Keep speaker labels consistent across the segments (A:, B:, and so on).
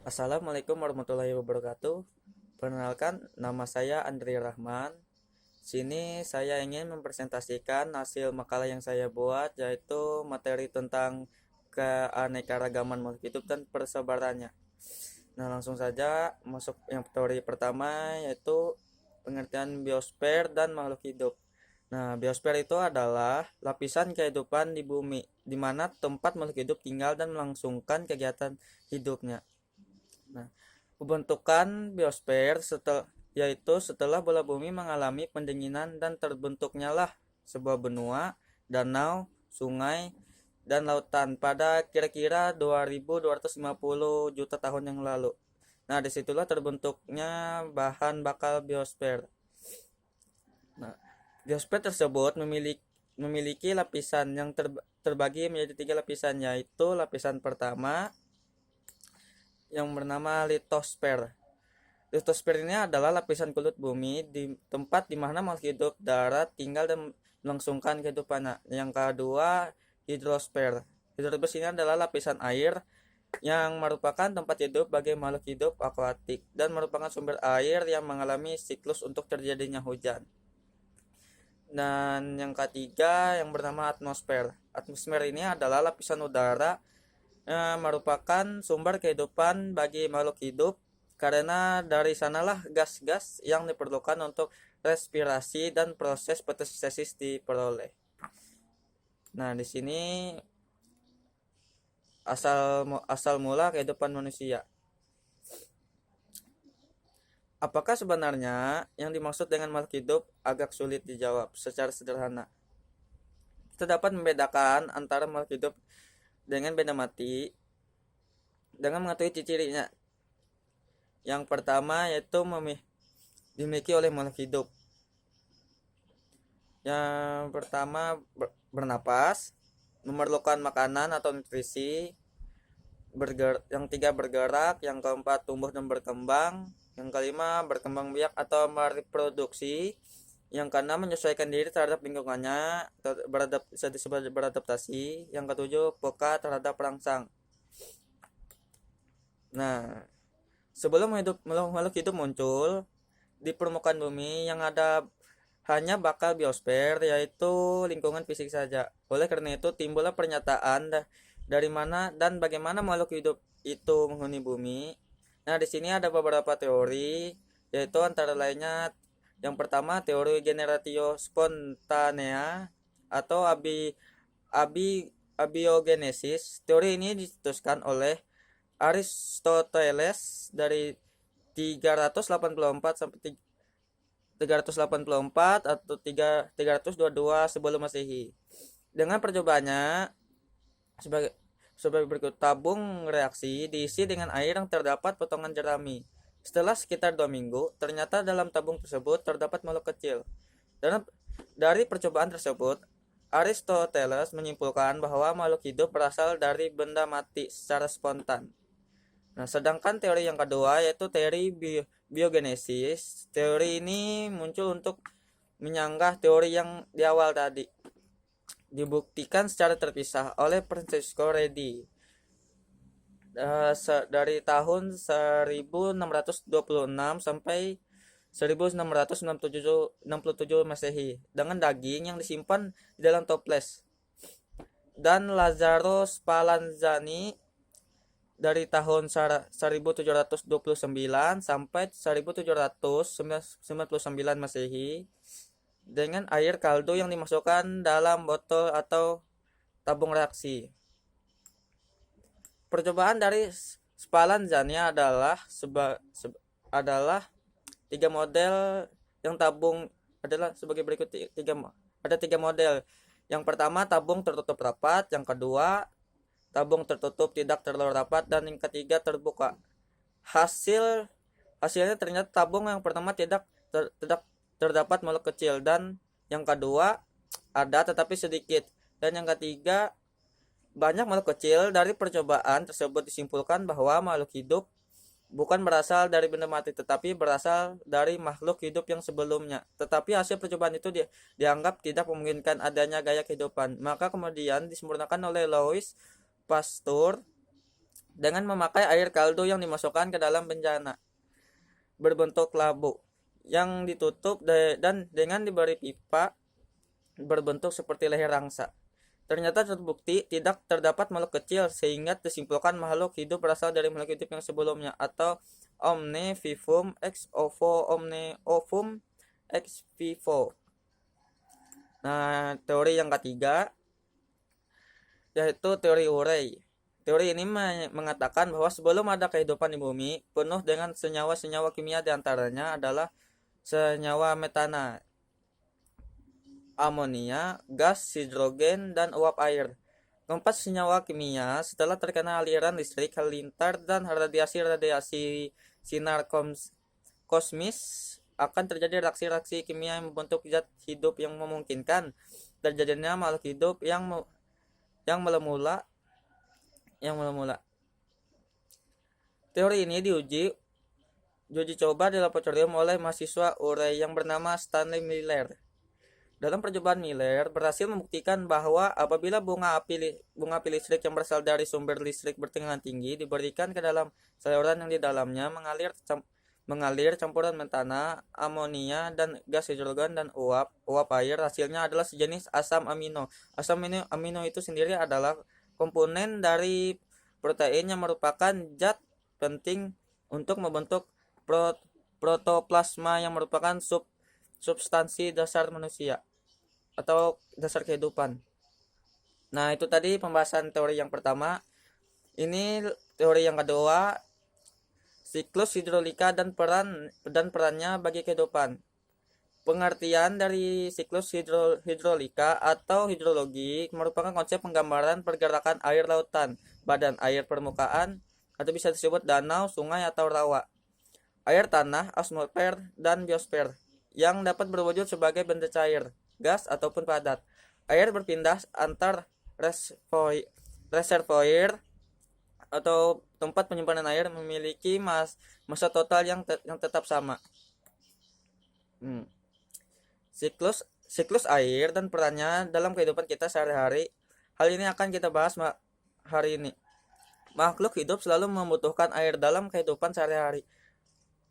A: Assalamualaikum warahmatullahi wabarakatuh. Perkenalkan, nama saya Andri Rahman. Sini saya ingin mempresentasikan hasil makalah yang saya buat, yaitu materi tentang keanekaragaman makhluk hidup dan persebarannya. Nah, langsung saja masuk yang teori pertama, yaitu pengertian biosfer dan makhluk hidup. Nah, biosfer itu adalah lapisan kehidupan di bumi, di mana tempat makhluk hidup tinggal dan melangsungkan kegiatan hidupnya. Nah, pembentukan biosfer yaitu setelah bola bumi mengalami pendinginan dan terbentuknya lah sebuah benua, danau, sungai, dan lautan pada kira-kira 2250 juta tahun yang lalu. Nah, disitulah terbentuknya bahan bakal biosfer. Nah, biosfer tersebut memiliki lapisan yang terbagi menjadi tiga lapisan, yaitu lapisan pertama yang bernama litosfer. Litosfer ini adalah lapisan kulit bumi di tempat di mana makhluk hidup darat tinggal dan melangsungkan kehidupannya. Yang kedua, hidrosfer. Hidrosfer ini adalah lapisan air yang merupakan tempat hidup bagi makhluk hidup akuatik dan merupakan sumber air yang mengalami siklus untuk terjadinya hujan. Dan yang ketiga yang bernama atmosfer. Atmosfer ini adalah lapisan udara merupakan sumber kehidupan bagi makhluk hidup karena dari sanalah gas-gas yang diperlukan untuk respirasi dan proses fotosintesis diperoleh. Nah, di sini asal mula kehidupan manusia. Apakah sebenarnya yang dimaksud dengan makhluk hidup agak sulit dijawab secara sederhana. Kita dapat membedakan antara makhluk hidup dengan benda mati dengan mengetahui ciri-cirinya. Yang pertama yaitu dimiliki oleh makhluk hidup. Yang pertama bernapas, memerlukan makanan atau nutrisi, yang tiga bergerak, yang keempat tumbuh dan berkembang, yang kelima berkembang biak atau mereproduksi, yang keenam menyesuaikan diri terhadap lingkungannya atau bisa disebut beradaptasi, yang ketujuh peka terhadap perangsang. Nah, sebelum makhluk hidup muncul di permukaan bumi yang ada hanya bakal biosfer, yaitu lingkungan fisik saja. Oleh karena itu timbullah pernyataan dari mana dan bagaimana makhluk hidup itu menghuni bumi. Nah, di sini ada beberapa teori, yaitu antara lainnya yang pertama teori generatio spontanea atau abiogenesis. Teori ini dicetuskan oleh Aristoteles dari 384 sampai 384 atau 322 sebelum Masehi. Dengan percobaannya sebagai berikut: tabung reaksi diisi dengan air yang terdapat potongan jerami. Setelah sekitar 2 minggu, ternyata dalam tabung tersebut terdapat makhluk kecil. Dan dari percobaan tersebut, Aristoteles menyimpulkan bahwa makhluk hidup berasal dari benda mati secara spontan. Nah, sedangkan teori yang kedua yaitu teori biogenesis. Teori ini muncul untuk menyanggah teori yang di awal tadi. Dibuktikan secara terpisah oleh Francesco Redi dari tahun 1626 sampai 1667 Masehi dengan daging yang disimpan di dalam toples. Dan Lazzaro Spallanzani dari tahun 1729 sampai 1799 Masehi dengan air kaldu yang dimasukkan dalam botol atau tabung reaksi. Percobaan dari Spallanzani adalah tiga model yang tabung adalah sebagai berikut. Ada tiga model. Yang pertama tabung tertutup rapat, yang kedua tabung tertutup tidak terlalu rapat, dan yang ketiga terbuka. Hasilnya ternyata tabung yang pertama tidak terdapat makhluk kecil, dan yang kedua ada tetapi sedikit, dan yang ketiga banyak makhluk kecil. Dari percobaan tersebut disimpulkan bahwa makhluk hidup bukan berasal dari benda mati tetapi berasal dari makhluk hidup yang sebelumnya. Tetapi hasil percobaan itu dianggap tidak memungkinkan adanya gaya kehidupan. Maka kemudian disempurnakan oleh Louis Pasteur dengan memakai air kaldu yang dimasukkan ke dalam bejana berbentuk labu yang ditutup dan dengan diberi pipa berbentuk seperti leher angsa. Ternyata terbukti tidak terdapat makhluk kecil sehingga disimpulkan makhluk hidup berasal dari makhluk hidup yang sebelumnya atau omne vivum ex ovo omne ovum ex vivo. Nah, teori yang ketiga yaitu teori Urey. Teori ini mengatakan bahwa sebelum ada kehidupan di bumi, penuh dengan senyawa-senyawa kimia diantaranya adalah senyawa metana, amonia, gas, hidrogen, dan uap air. Keempat senyawa kimia setelah terkena aliran listrik, halilintar, dan radiasi-radiasi sinar kosmis akan terjadi reaksi-reaksi kimia yang membentuk zat hidup yang memungkinkan terjadinya makhluk hidup yang mula-mula. Teori ini diuji coba di laboratorium oleh mahasiswa Urey yang bernama Stanley Miller. Dalam percobaan Miller berhasil membuktikan bahwa apabila bunga api listrik yang berasal dari sumber listrik bertegangan tinggi diberikan ke dalam saluran yang di dalamnya mengalir campuran metana, amonia, dan gas hidrogen dan uap air, hasilnya adalah sejenis asam amino. Asam amino itu sendiri adalah komponen dari protein yang merupakan zat penting untuk membentuk protoplasma yang merupakan substansi dasar manusia atau dasar kehidupan. Nah, itu tadi pembahasan teori yang pertama. Ini teori yang kedua, siklus hidrolika dan perannya bagi kehidupan. Pengertian dari siklus hidrolika atau hidrologi merupakan konsep penggambaran pergerakan air lautan, badan air permukaan, atau bisa disebut danau, sungai, atau rawa, air tanah, atmosfer, dan biosfer, yang dapat berwujud sebagai benda cair, gas, ataupun padat. Air berpindah antar reservoir atau tempat penyimpanan air memiliki massa total yang tetap sama. Siklus air dan perannya dalam kehidupan kita sehari-hari. Hal ini akan kita bahas hari ini. Makhluk hidup selalu membutuhkan air dalam kehidupan sehari-hari.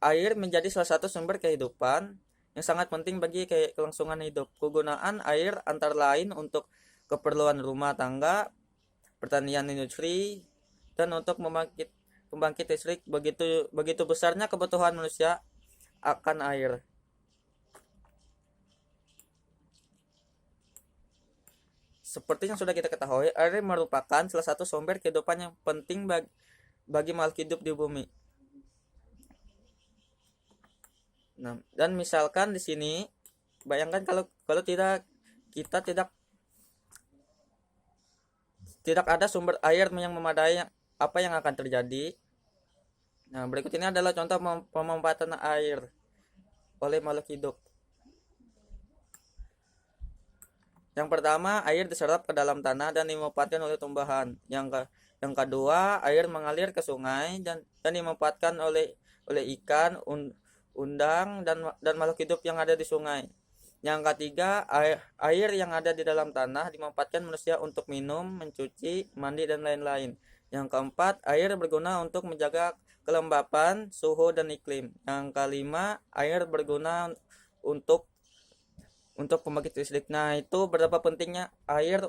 A: Air menjadi salah satu sumber kehidupan yang sangat penting bagi kelangsungan hidup. Kegunaan air antara lain untuk keperluan rumah tangga, pertanian, industri, dan untuk pembangkit listrik. Begitu besarnya kebutuhan manusia akan air. Seperti yang sudah kita ketahui, air merupakan salah satu sumber kehidupan yang penting bagi makhluk hidup di bumi. Nah, dan misalkan di sini, bayangkan kalau kita tidak ada sumber air yang memadai, apa yang akan terjadi? Nah, berikut ini adalah contoh pemanfaatan air oleh makhluk hidup. Yang pertama, air diserap ke dalam tanah dan dimanfaatkan oleh tumbuhan. Yang kedua, air mengalir ke sungai dan dimanfaatkan oleh ikan, udang, dan makhluk hidup yang ada di sungai. Yang ketiga, air yang ada di dalam tanah dimanfaatkan manusia untuk minum, mencuci, mandi, dan lain-lain. Yang keempat, air berguna untuk menjaga kelembapan, suhu, dan iklim. Yang kelima, air berguna untuk pembangkit listrik. Nah, itu berapa pentingnya air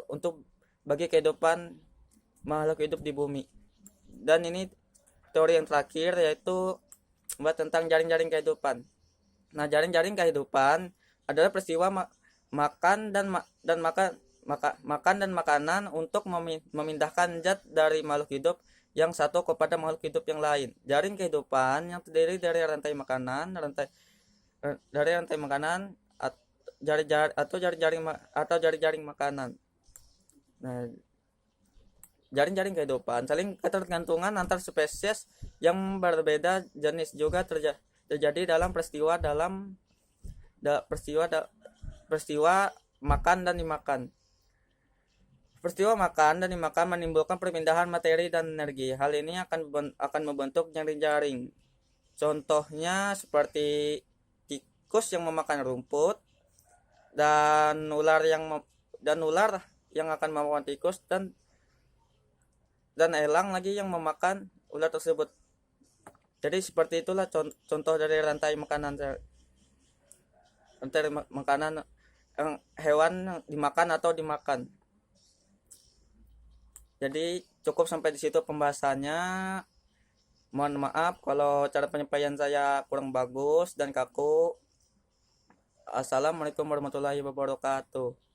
A: bagi kehidupan makhluk hidup di bumi. Dan ini teori yang terakhir, yaitu tentang jaring-jaring kehidupan. Nah, jaring-jaring kehidupan adalah peristiwa makan dan makanan untuk memindahkan zat dari makhluk hidup yang satu kepada makhluk hidup yang lain. Jaring kehidupan yang terdiri dari rantai makanan, jari-jaring makanan. Nah, jaring-jaring kehidupan saling ketergantungan antar spesies yang berbeda jenis juga terjadi dalam peristiwa makan dan dimakan. Peristiwa makan dan dimakan menimbulkan perpindahan materi dan energi. Hal ini akan membentuk jaring-jaring. Contohnya seperti tikus yang memakan rumput, dan ular yang akan memakan tikus, dan elang lagi yang memakan ular tersebut. Jadi seperti itulah contoh dari rantai makanan, makanan yang hewan yang dimakan atau dimakan. Jadi cukup sampai di situ pembahasannya. Mohon maaf kalau cara penyampaian saya kurang bagus dan kaku. Assalamualaikum warahmatullahi wabarakatuh.